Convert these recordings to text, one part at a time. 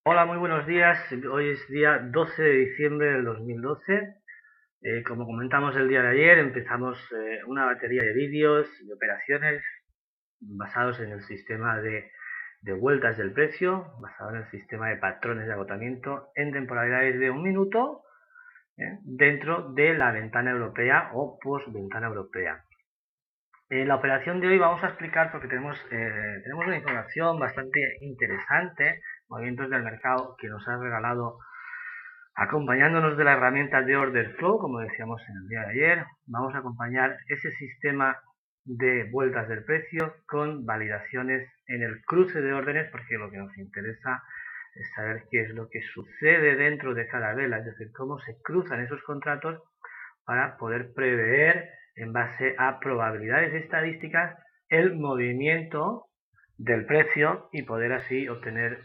Hola, muy buenos días. Hoy es día 12 de diciembre del 2012. Como comentamos el día de ayer, empezamos una batería de vídeos y operaciones basados en el sistema de vueltas del precio, basado en el sistema de patrones de agotamiento en temporalidades de un minuto dentro de la ventana europea o post ventana europea. En la operación de hoy vamos a explicar, porque tenemos una información bastante interesante, movimientos del mercado que nos ha regalado acompañándonos de la herramienta de Order Flow, como decíamos en el día de ayer. Vamos a acompañar ese sistema de vueltas del precio con validaciones en el cruce de órdenes, porque lo que nos interesa es saber qué es lo que sucede dentro de cada vela, es decir, cómo se cruzan esos contratos para poder prever en base a probabilidades estadísticas el movimiento del precio y poder así obtener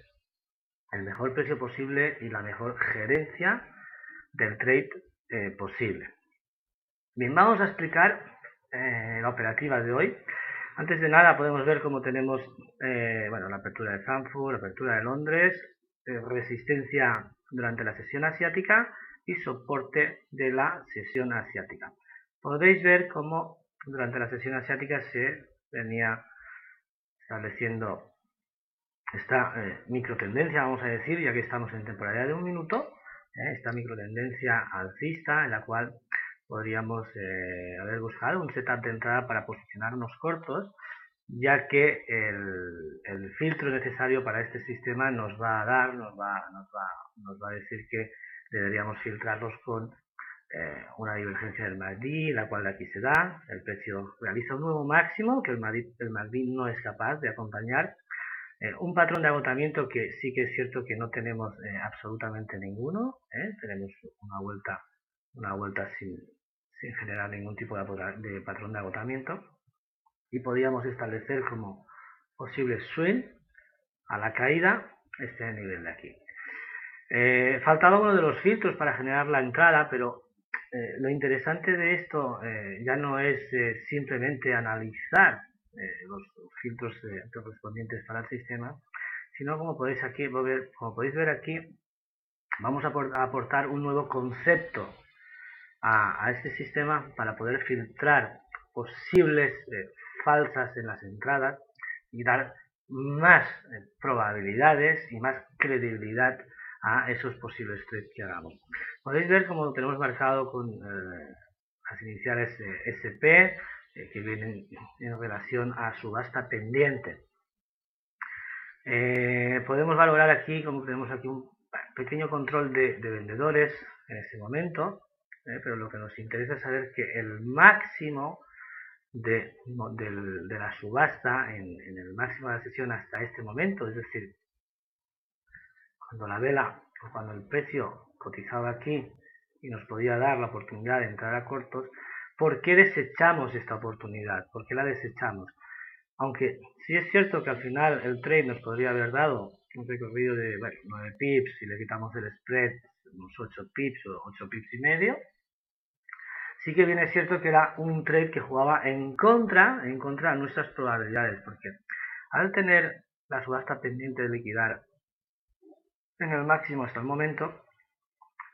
el mejor precio posible y la mejor gerencia del trade posible. Bien, vamos a explicar la operativa de hoy. Antes de nada podemos ver cómo tenemos la apertura de Frankfurt, la apertura de Londres, resistencia durante la sesión asiática y soporte de la sesión asiática. Podéis ver cómo durante la sesión asiática se venía estableciendo esta microtendencia, vamos a decir, ya que estamos en temporalidad de un minuto, esta microtendencia alcista en la cual podríamos haber buscado un setup de entrada para posicionarnos cortos, ya que el filtro necesario para este sistema nos va a decir que deberíamos filtrarlos con una divergencia del MACD, la cual aquí se da, el precio realiza un nuevo máximo que el MACD no es capaz de acompañar, un patrón de agotamiento que sí que es cierto que no tenemos absolutamente ninguno, tenemos una vuelta sin generar ningún tipo de patrón de agotamiento, y podríamos establecer como posible swing a la caída este nivel de aquí. Faltaba uno de los filtros para generar la entrada, pero lo interesante de esto ya no es simplemente analizar los filtros correspondientes para el sistema, sino como podéis ver aquí, vamos a aportar un nuevo concepto a este sistema para poder filtrar posibles falsas en las entradas y dar más probabilidades y más credibilidad a esos posibles trades que hagamos. Podéis ver cómo lo tenemos marcado con las iniciales SP que vienen en relación a subasta pendiente. Podemos valorar aquí, como tenemos aquí un pequeño control de vendedores en este momento, pero lo que nos interesa es saber que el máximo de la subasta en el máximo de la sesión hasta este momento, es decir, cuando la vela o cuando el precio cotizaba aquí y nos podía dar la oportunidad de entrar a cortos, ¿por qué desechamos esta oportunidad? ¿Por qué la desechamos? Aunque sí es cierto que al final el trade nos podría haber dado un recorrido de 9 pips, si le quitamos el spread, unos 8 pips o 8 pips y medio, sí que bien es cierto que era un trade que jugaba en contra de nuestras probabilidades, porque al tener la subasta pendiente de liquidar en el máximo hasta el momento,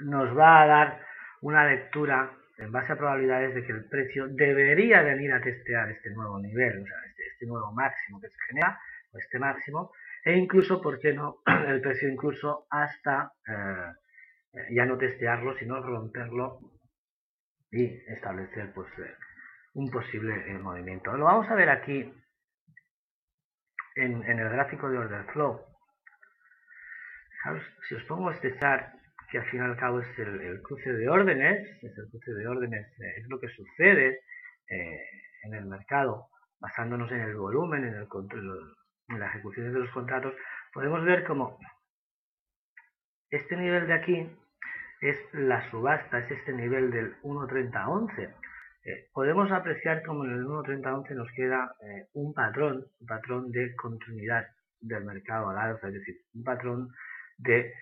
nos va a dar una lectura en base a probabilidades de que el precio debería venir a testear este nuevo nivel, o sea, este nuevo máximo que se genera, o este máximo, e incluso, ¿por qué no?, el precio incluso hasta ya no testearlo, sino romperlo y establecer pues un posible movimiento. Lo vamos a ver aquí en el gráfico de order flow. ¿Sabes? Si os pongo este chart, que al fin y al cabo es el cruce de órdenes, es lo que sucede en el mercado, basándonos en el volumen, en el control, en las ejecuciones de los contratos, podemos ver como este nivel de aquí es la subasta, es este nivel del 1.3011. Podemos apreciar como en el 1.3011 nos queda un patrón de continuidad del mercado al alza, es decir, un patrón de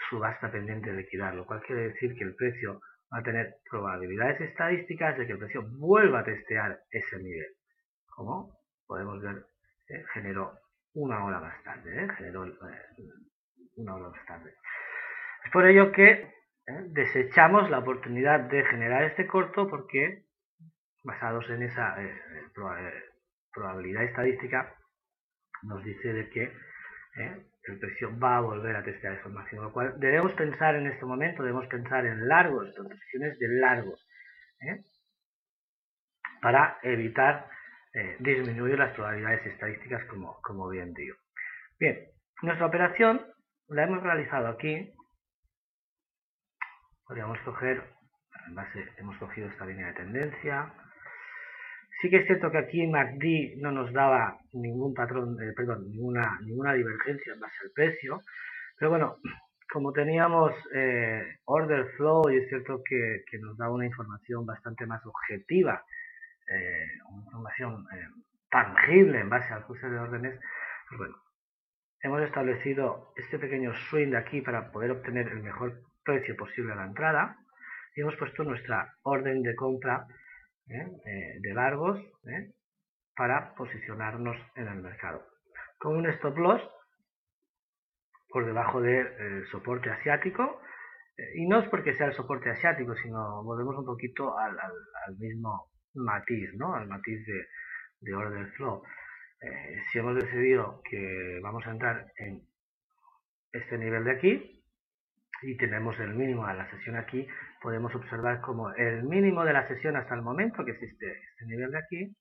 subasta pendiente de liquidar, lo cual quiere decir que el precio va a tener probabilidades estadísticas de que el precio vuelva a testear ese nivel. Como podemos ver, generó una hora más tarde, generó una hora más tarde. Es por ello que desechamos la oportunidad de generar este corto porque, basados en esa probabilidad estadística, nos dice de que el precio va a volver a testear ese máximo, lo cual debemos pensar en este momento, debemos pensar en largos, en posiciones de largos, para evitar disminuir las probabilidades estadísticas, como bien digo. Bien, nuestra operación la hemos realizado aquí. Podríamos coger, en base, hemos cogido esta línea de tendencia. Sí que es cierto que aquí MACD no nos daba ningún patrón, ninguna divergencia en base al precio, pero bueno, como teníamos order flow, y es cierto que nos da una información bastante más objetiva, una información tangible en base al cruce de órdenes, pues bueno, hemos establecido este pequeño swing de aquí para poder obtener el mejor precio posible a la entrada y hemos puesto nuestra orden de compra de largos para posicionarnos en el mercado con un stop loss por debajo del soporte asiático, y no es porque sea el soporte asiático, sino volvemos un poquito al mismo matiz, ¿no? Al matiz de order flow. Si hemos decidido que vamos a entrar en este nivel de aquí y tenemos el mínimo de la sesión aquí, podemos observar como el mínimo de la sesión hasta el momento, que es este nivel de aquí,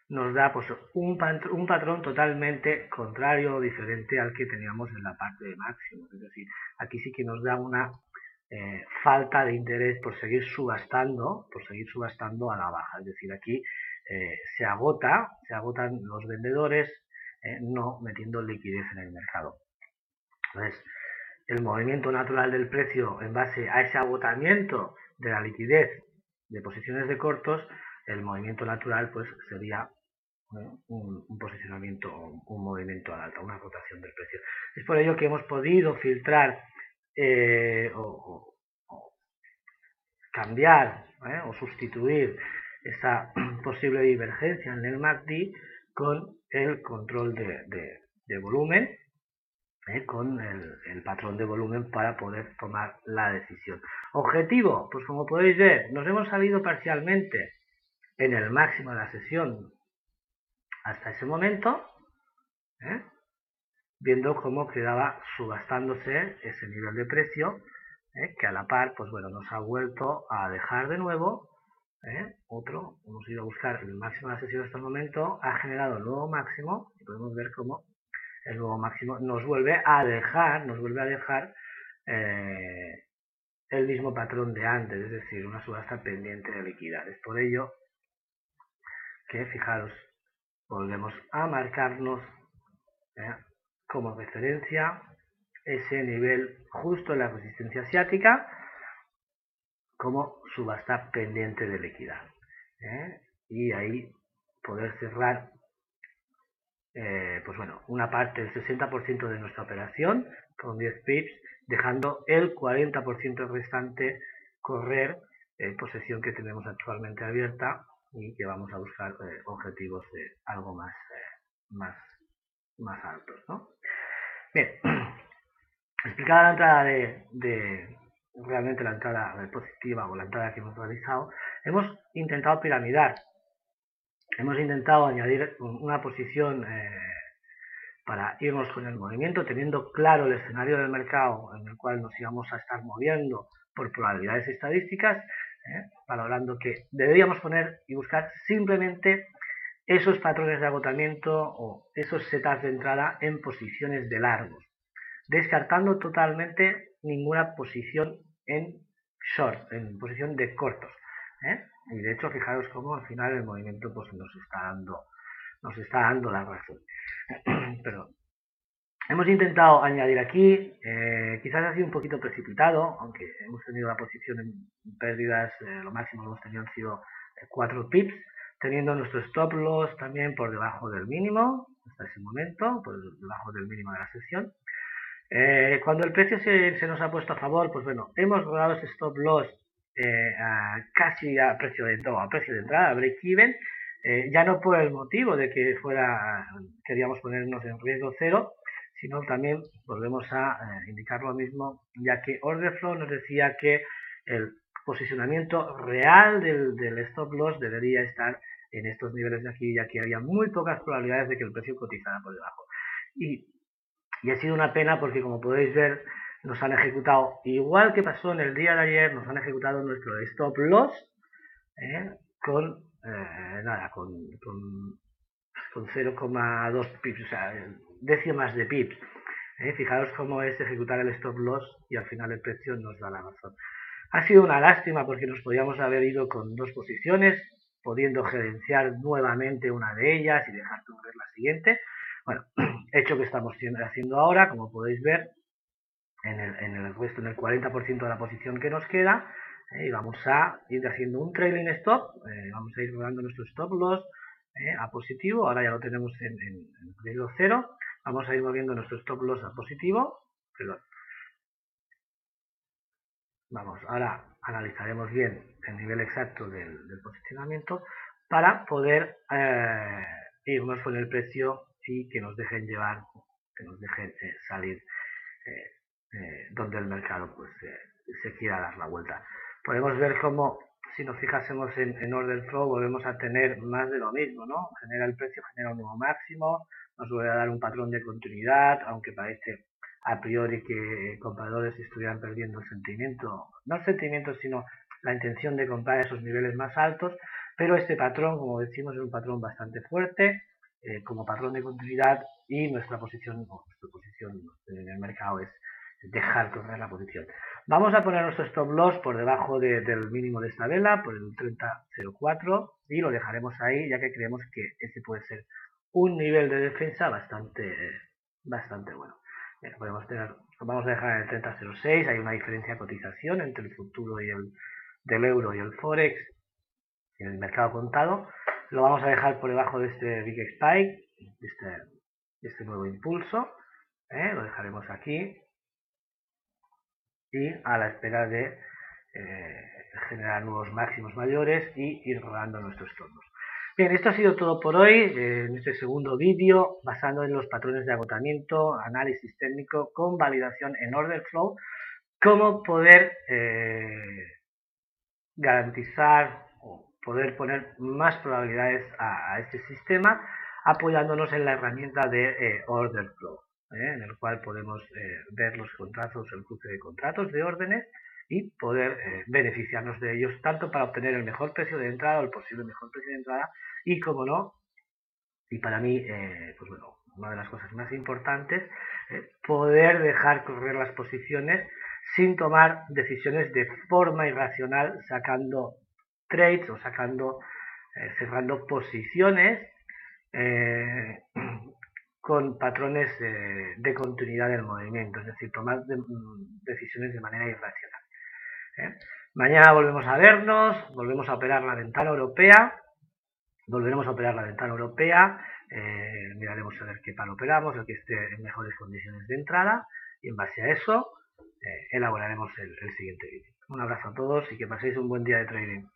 nos da pues un patrón totalmente contrario o diferente al que teníamos en la parte de máximo. Es decir, aquí sí que nos da una falta de interés por seguir subastando a la baja. Es decir, aquí se agotan los vendedores no metiendo liquidez en el mercado. Entonces, el movimiento natural del precio en base a ese agotamiento de la liquidez de posiciones de cortos, el movimiento natural pues sería un posicionamiento, un movimiento al alta, una rotación del precio. Es por ello que hemos podido filtrar o cambiar o sustituir esa posible divergencia en el MACD con el control de volumen, con el patrón de volumen para poder tomar la decisión. Objetivo, pues como podéis ver, nos hemos salido parcialmente en el máximo de la sesión hasta ese momento, viendo cómo quedaba subastándose ese nivel de precio, que a la par, pues bueno, nos ha vuelto a dejar de nuevo hemos ido a buscar el máximo de la sesión hasta el momento, ha generado el nuevo máximo, y podemos ver cómo el nuevo máximo nos vuelve a dejar el mismo patrón de antes, es decir, una subasta pendiente de liquidar. Es por ello que, fijaros, volvemos a marcarnos como referencia ese nivel justo en la resistencia asiática como subasta pendiente de liquidar, y ahí poder cerrar pues bueno, una parte del 60% de nuestra operación con 10 pips, dejando el 40% restante correr, posición que tenemos actualmente abierta y que vamos a buscar objetivos algo más altos, ¿no? Bien, explicada la entrada realmente la entrada positiva o la entrada que hemos realizado, hemos intentado piramidar. Hemos intentado añadir una posición para irnos con el movimiento, teniendo claro el escenario del mercado en el cual nos íbamos a estar moviendo por probabilidades estadísticas, valorando que deberíamos poner y buscar simplemente esos patrones de agotamiento o esos setups de entrada en posiciones de largos, descartando totalmente ninguna posición en short, en posición de cortos. Y de hecho, fijaros cómo al final el movimiento pues nos está dando la razón. Pero hemos intentado añadir aquí, quizás ha sido un poquito precipitado, aunque hemos tenido la posición en pérdidas, lo máximo que hemos tenido han sido 4 pips, teniendo nuestro stop loss también por debajo del mínimo, hasta ese momento, por debajo del mínimo de la sesión. Cuando el precio se nos ha puesto a favor, pues bueno, hemos rodado ese stop loss casi a precio de entrada, a break even, ya no por el motivo de que queríamos ponernos en riesgo cero, sino también volvemos a indicar lo mismo, ya que Order Flow nos decía que el posicionamiento real del stop loss debería estar en estos niveles de aquí, ya que había muy pocas probabilidades de que el precio cotizara por debajo. Y ha sido una pena porque, como podéis ver, nos han ejecutado, igual que pasó en el día de ayer, nos han ejecutado nuestro stop loss con 0,2 pips, o sea, décimas de pips. Fijaros cómo es ejecutar el stop loss y al final el precio nos da la razón. Ha sido una lástima porque nos podíamos haber ido con dos posiciones, pudiendo gerenciar nuevamente una de ellas y dejar correr la siguiente. Bueno, hecho que estamos haciendo ahora, como podéis ver, en el resto, en el 40% de la posición que nos queda, y vamos a ir haciendo un trailing stop, vamos a ir rodando nuestro stop loss a positivo, ahora ya lo tenemos en riesgo cero, vamos a ir moviendo nuestro stop loss a positivo, perdón. Vamos, ahora analizaremos bien el nivel exacto del posicionamiento para poder irnos con el precio y que nos dejen llevar, que nos dejen salir donde el mercado pues se quiera dar la vuelta. Podemos ver cómo, si nos fijásemos en Order Flow, volvemos a tener más de lo mismo, ¿no? Genera el precio, genera un nuevo máximo, nos vuelve a dar un patrón de continuidad, aunque parece a priori que compradores estuvieran perdiendo el sentimiento, no el sentimiento, sino la intención de comprar esos niveles más altos, pero este patrón, como decimos, es un patrón bastante fuerte, como patrón de continuidad, y nuestra posición en el mercado es dejar correr la posición. Vamos a poner nuestro stop loss por debajo del mínimo de esta vela, por el 30.04, y lo dejaremos ahí, ya que creemos que ese puede ser un nivel de defensa bastante bueno. Vamos a dejar en el 30.06, hay una diferencia de cotización entre el futuro y del euro y el forex en el mercado contado. Lo vamos a dejar por debajo de este big spike, este nuevo impulso, lo dejaremos aquí y a la espera de generar nuevos máximos mayores y ir rodando nuestros tornos. Bien, esto ha sido todo por hoy en este segundo vídeo basado en los patrones de agotamiento, análisis técnico con validación en Order Flow, cómo poder garantizar o poder poner más probabilidades a este sistema apoyándonos en la herramienta de Order Flow, en el cual podemos ver los contratos, el cruce de contratos de órdenes y poder beneficiarnos de ellos tanto para obtener el mejor precio de entrada o el posible mejor precio de entrada y, como no, y para mí, pues bueno, una de las cosas más importantes, poder dejar correr las posiciones sin tomar decisiones de forma irracional, sacando trades o cerrando posiciones con patrones de continuidad del movimiento, es decir, tomar decisiones de manera irracional. Mañana volvemos a vernos, volvemos a operar la ventana europea, miraremos a ver qué palo operamos, el que esté en mejores condiciones de entrada, y en base a eso elaboraremos el siguiente vídeo. Un abrazo a todos y que paséis un buen día de trading.